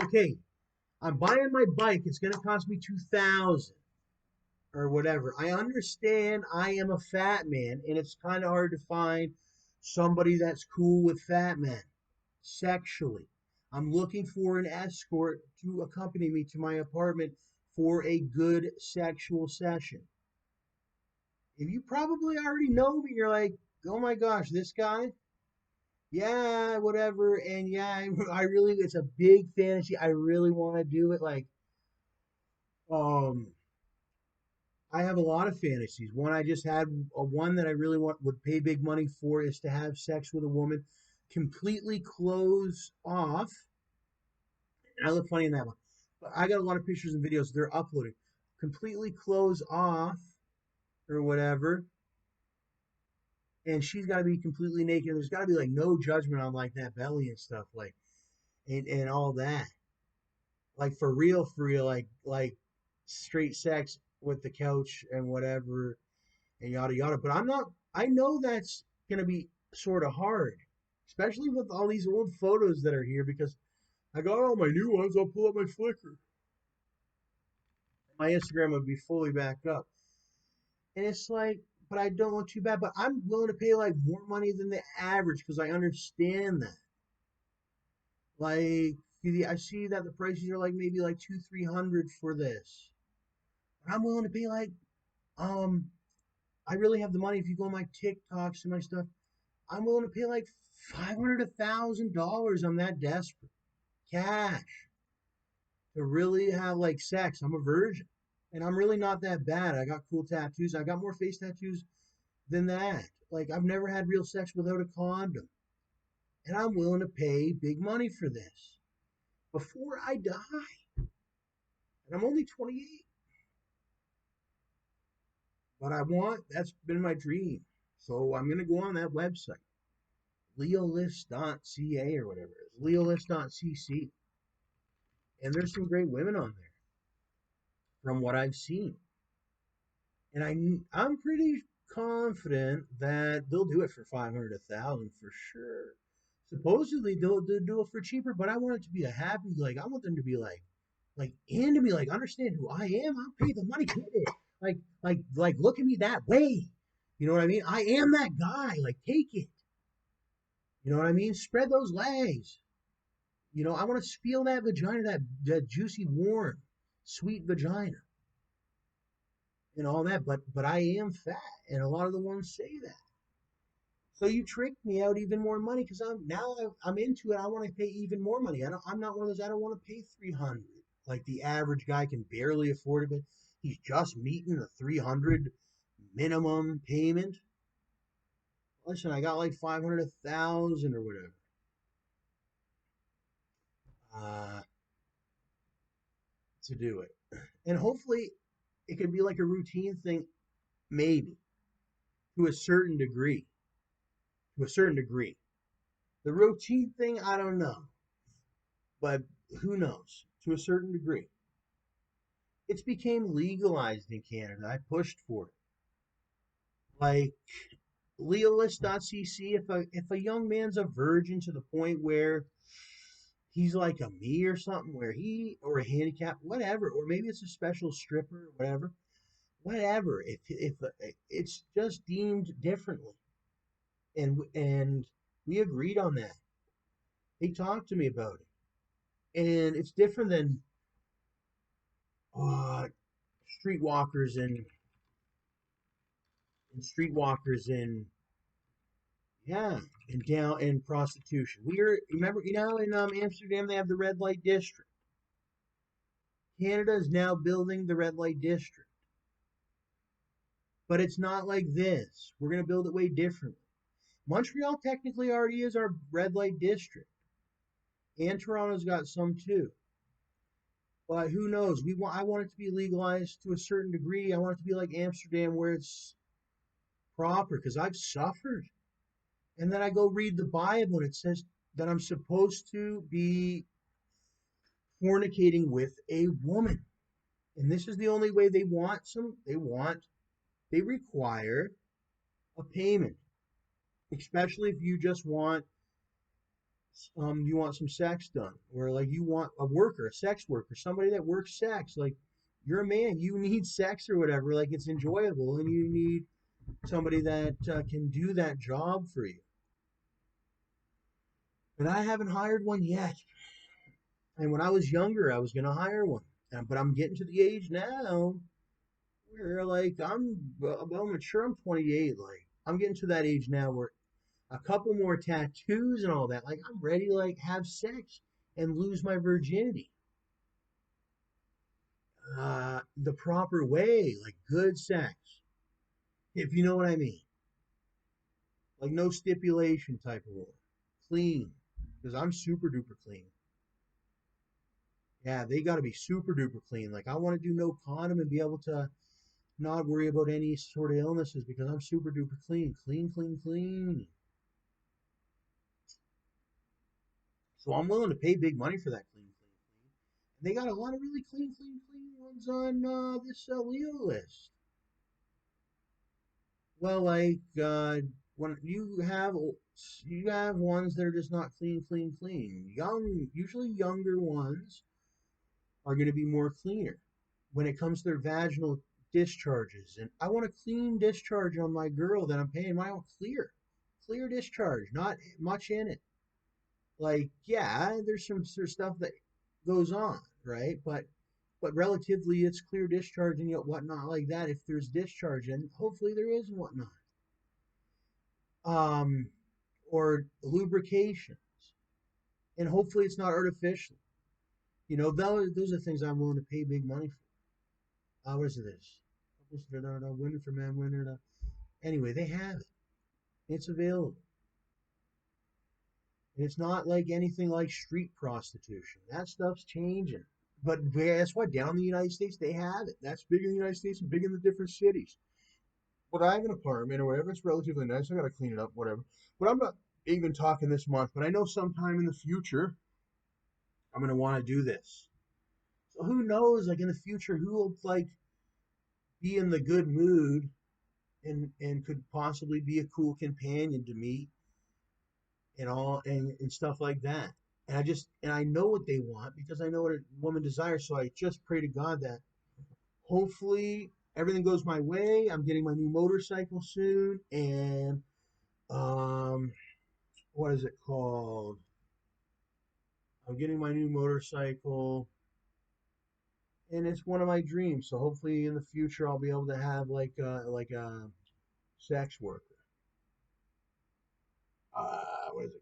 Okay, I'm buying my bike. It's going to cost me 2,000 or whatever. I understand I am a fat man, and it's kind of hard to find somebody that's cool with fat men sexually. I'm looking for an escort to accompany me to my apartment for a good sexual session. If you probably already know me, you're like, oh my gosh, this guy, yeah, whatever. And yeah, I really, it's a big fantasy. I really want to do it. Um, I have a lot of fantasies. One I just had, one that I really would pay big money for is to have sex with a woman completely closed off. And I look funny in that one. But I got a lot of pictures and videos they're uploading. Completely closed off or whatever. And she's got to be completely naked. There's got to be like no judgment on like that belly and stuff, like and all that. Like for real, like straight sex with the couch and whatever and yada yada. But I'm not. I know that's gonna be sort of hard, especially with all these old photos that are here because I got all my new ones. I'll pull up my Flickr. My Instagram would be fully backed up, and it's like, but I don't want too bad. But I'm willing to pay like more money than the average because I understand that. Like, I see that the prices are like maybe like 200, 300 for this. I'm willing to pay like, um, I really have the money. If you go on my TikToks and my stuff, I'm willing to pay like 500, $1,000. I'm that desperate. Cash to really have like sex. I'm a virgin, and I'm really not that bad. I got cool tattoos. I got more face tattoos than that. Like I've never had real sex without a condom, and I'm willing to pay big money for this before I die. And I'm only 28, but that's been my dream. So I'm gonna go on that website, leolist.ca or whatever it is, leolist.cc, and there's some great women on there from what I've seen. And I'm pretty confident that they'll do it for 500, 1,000 for sure. Supposedly they'll do it for cheaper, but I want it to be a happy, like I want them to be like into me, like understand who I am. I'll pay the money, get it. Like look at me that way. You know what I mean? I am that guy. Like take it. You know what I mean? Spread those legs. You know, I want to feel that vagina, that juicy, warm, sweet vagina and all that. But I am fat, and a lot of the ones say that. So you tricked me out even more money because I'm into it. I want to pay even more money. I'm not one of those. I don't want to pay 300 like the average guy can barely afford it. But he's just meeting the 300 minimum payment. Listen, I got like 500, 1,000 or whatever. Uh, to do it, and hopefully it can be like a routine thing, maybe to a certain degree. To a certain degree, the routine thing, I don't know, but who knows? To a certain degree. It's became legalized in Canada. I pushed for it. Like legalist.cc, if a young man's a virgin to the point where he's like a me or something, where he or a handicap, whatever, or maybe it's a special stripper, or whatever. If it's just deemed differently, and we agreed on that. They talked to me about it, and it's different than uh, streetwalkers and streetwalkers in yeah, and down in prostitution. Remember, in Amsterdam they have the red light district. Canada is now building the red light district, but it's not like this. We're gonna build it way differently. Montreal technically already is our red light district, and Toronto's got some too. But who knows? I want it to be legalized to a certain degree. I want it to be like Amsterdam, where it's proper, because I've suffered. And then I go read the Bible, and it says that I'm supposed to be fornicating with a woman. And this is the only way they require a payment, especially if you just want You want some sex done, or like you want a worker, a sex worker, somebody that works sex. Like you're a man, you need sex or whatever. Like it's enjoyable, and you need somebody that can do that job for you. But I haven't hired one yet. And when I was younger, I was gonna hire one. But I'm getting to the age now where like I'm well mature. I'm 28. Like I'm getting to that age now where a couple more tattoos and all that. Like I'm ready to like have sex and lose my virginity. The proper way, like good sex, if you know what I mean. Like no stipulation type of one. Clean. Because I'm super duper clean. Yeah, they got to be super duper clean. Like I want to do no condom and be able to not worry about any sort of illnesses because I'm super duper clean. Clean, clean, clean. So I'm willing to pay big money for that clean, clean, clean. And they got a lot of really clean, clean, clean ones on this Leo list. Well, like when you have ones that are just not clean, clean, clean. Usually younger ones are going to be more cleaner when it comes to their vaginal discharges. And I want a clean discharge on my girl that I'm paying. I want clear discharge, not much in it. Like, yeah, there's some sort of stuff that goes on, right? But relatively, it's clear discharge and whatnot like that. If there's discharge, and hopefully there is and whatnot, um, or lubrications, and hopefully it's not artificial. Those are things I'm willing to pay big money for. What is this? Women for men, women. Anyway, they have it. It's available. And it's not like anything like street prostitution. That stuff's changing. But guess what? Down in the United States, they have it. That's big in the United States and big in the different cities. But I have an apartment or whatever. It's relatively nice. I got to clean it up, whatever. But I'm not even talking this month. But I know sometime in the future, I'm going to want to do this. So who knows? Like in the future, who will like be in the good mood and could possibly be a cool companion to me and stuff like that. And I know what they want because I know what a woman desires. So I just pray to God that hopefully everything goes my way. I'm getting my new motorcycle soon, and um, what is it called? I'm getting my new motorcycle, and it's one of my dreams. So hopefully in the future I'll be able to have like a sex worker. What is it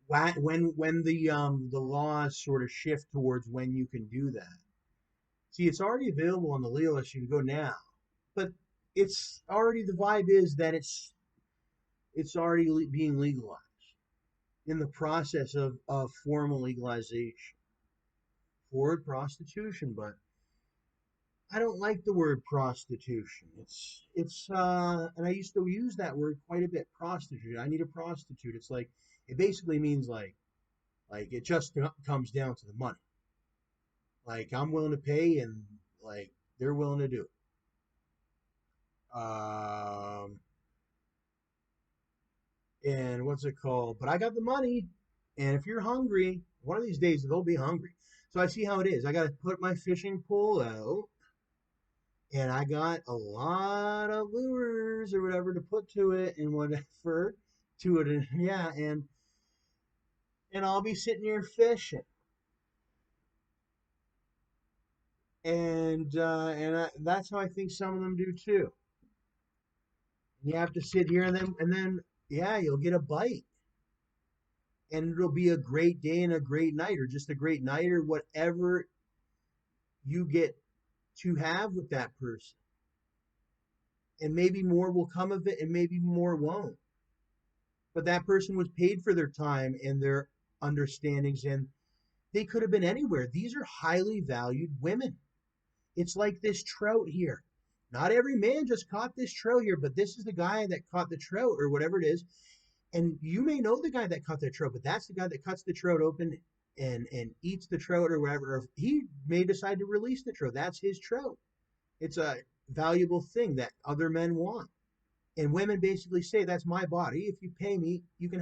called? When the laws sort of shift towards when you can do that. See, it's already available on the Leo list. You can go now, but it's already the vibe is that it's already being legalized in the process of formal legalization for prostitution. But I don't like the word prostitution. And I used to use that word quite a bit. Prostitute. I need a prostitute. It's like it basically means like it just comes down to the money. Like I'm willing to pay, and like they're willing to do it. And what's it called? But I got the money, and if you're hungry, one of these days they'll be hungry. So I see how it is. I got to put my fishing pole out, and I got a lot of lures or whatever to put to it and whatever to it, and yeah, and I'll be sitting here fishing, that's how I think some of them do too. You have to sit here and then yeah, you'll get a bite, and it'll be a great day and a great night, or just a great night, or whatever you get to have with that person. And maybe more will come of it, and maybe more won't. But that person was paid for their time and their understandings, and they could have been anywhere. These are highly valued women. It's like this trout here. Not every man just caught this trout here, but this is the guy that caught the trout or whatever it is. And you may know the guy that caught the trout, but that's the guy that cuts the trout open and eats the trout or whatever. Or he may decide to release the trout. That's his trout. It's a valuable thing that other men want. And women basically say, that's my body. If you pay me, you can